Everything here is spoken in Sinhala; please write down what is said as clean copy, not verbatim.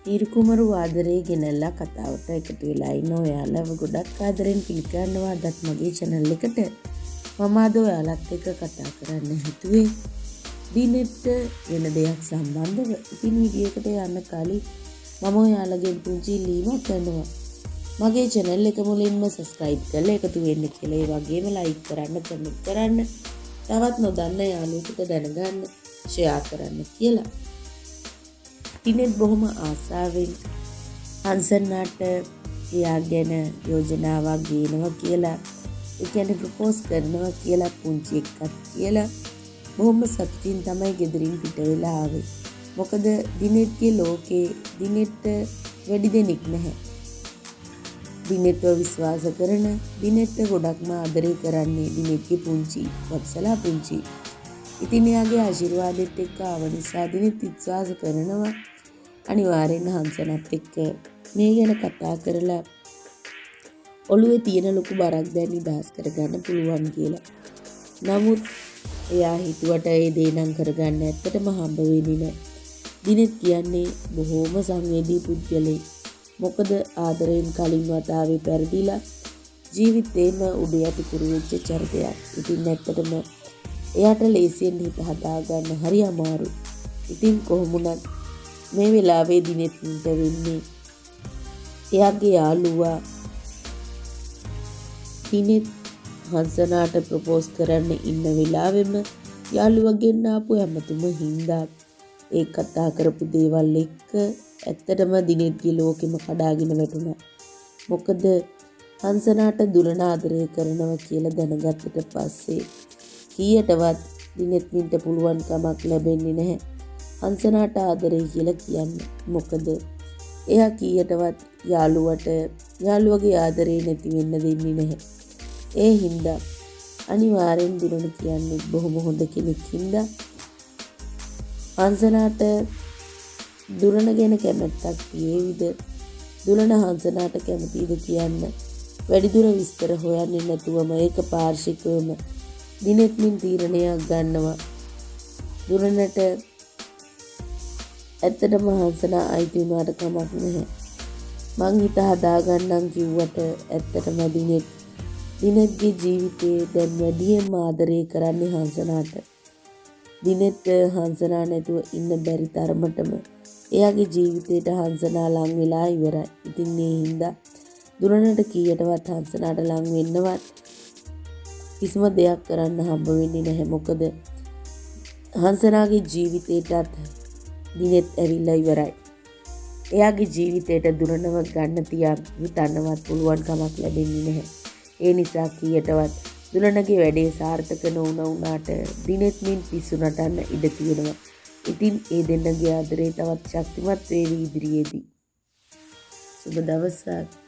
තීරුකුමරු ආදරේ ගෙනල්ලා කතාවට එකතු වෙලා ඉන්න ඔයාලව ගොඩක් ආදරෙන් පිළිගන්නවා අදත් මගේ channel එකට. මම අද ඔයාලත් එක්ක කතා කරන්න හිතුවේ දිනෙට වෙන දෙයක් සම්බන්ධව. ඉතින් වීඩියෝ එකට යන්න කලින් මම ඔයාලගෙන් පුංචි ඉල්ලීමක් කරනවා. මගේ channel එක මුලින්ම subscribe කරලා එකතු වෙන්න කියලා. ඒ වගේම like කරන්න, comment කරන්න, තවත් නොදන්න යාළුවෙකුට දැනගන්න share කරන්න කියලා. දිනෙත් බොහොම ආසාවෙන් හංසනාට එයා ගැන යෝජනාවක් ගේනවා කියලා, ඒ කියන්නේ ප්‍රොපෝස් කරනවා කියලා පුංචි එකක් කියලා බොහොම සතුටින් තමයි ගෙදරින් පිට වෙලා ආවේ. මොකද දිනෙත්ගේ ලෝකේ දිනෙත් වැඩි දෙනෙක් නැහැ. දිනෙත්ව විශ්වාස කරන, දිනෙත් ගොඩක්ම ආදරය කරන්නේ දිනෙත්ගේ පුංචි වත්සලා පුංචි. ඉතින් එයාගේ ආශිර්වාදෙත් එක්ක ආව නිසා දිනෙත් විශ්වාස කරනවා අනිවාර්යෙන් හංසනත් එක්ක මේ ගැන කතා කරලා ඔළුවේ තියෙන ලොකු බරක් දැන් නිදහස් කරගන්න පුළුවන් කියලා. නමුත් එයා හිතුවට ඒ දේ නම් කරගන්න ඇත්තටම හම්බ වෙන්නේ නැහැ. දිනෙත් කියන්නේ බොහොම සංවේදී පුද්ගලෙක්. මොකද ආදරයෙන් කලින් වතාවේ පෙරදිලා ජීවිතේම උඩ යටි කුරු වෙච්ච චරිතයක්. ඉතින් ඇත්තටම එයාට ලේසියෙන් හිත හදාගන්න හරි අමාරුයි. ඉතින් කොහොමුණත් මේ වෙලාවේ දිනෙත් වෙන්නේ එයාගේ යාළුවා දිනෙත් හංසනාට ප්‍රොපෝස් කරන්න ඉන්න වෙලාවෙම යාළුවගෙන් ආපු හැමතුම හින්දා ඒ කතා කරපු දේවල් එක්ක ඇත්තටම දිනෙත්ගේ ලෝකෙම කඩාගෙන වැටුණා. මොකද හංසනාට දුරන ආදරය කරනවා කියලා දැනගත්තට පස්සේ කීයටවත් දිනෙත්ට පුළුවන් කමක් ලැබෙන්නේ නැහැ හංසනාට ආදරේ කියලා කියන්න. මොකද එයා කීයටවත් යාළුවගේ ආදරේ නැති වෙන්න දෙන්නේ නැහැ. ඒ හින්දා අනිවාර්යෙන් දුරන කියන්නේ බොහොම හොඳ කෙනෙක් හින්දා හංසනාට දුරන ගැන කැමැත්තක් තියේවිද, දුරන හංසනාට කැමතිද කියන්න වැඩිදුර විස්තර හොයන්නේ නැතුවම ඒක පාර්ශිකවම දිනෙත්මින් තීරණයක් ගන්නවා. දුරනට ඇත්තටම හංසනා අයිති වුණාට කමක් නැහැ. මං හිත හදාගන්නම් කිව්වට ඇත්තටම දිනෙත්ගේ ජීවිතේ දැන් වැඩියෙන්ම ආදරය කරන්නේ හංසනාට. දිනෙත් හංසනා නැතුව ඉන්න බැරි තරමටම එයාගේ ජීවිතේට හංසනා ලං වෙලා ඉවරයි. ඉතින් ඒ හින්දා දුරනට කීයටවත් හංසනාට ලං වෙන්නවත් කිසිම දෙයක් කරන්න හම්බ වෙන්නේ නැහැ. මොකද හංසනාගේ ජීවිතේටත් දිනෙත් ඇවිල්ලා ඉවරයි. එයාගේ ජීවිතේට දුරනව ගන්න තියා හිතන්නවත් පුළුවන් කමක් ලැබෙන්නේ නැහැ. ඒ නිසා කීයටවත් දුරනගේ වැඩේ සාර්ථක නොවුණාට දිනෙත්මින් පිස්සු නටන්න ඉඩ තියෙනවා. ඉතින් ඒ දෙන්නගේ ආදරේ තවත් ශක්තිමත් වේවි ඉදිරියේදී. සුබ දවසක්.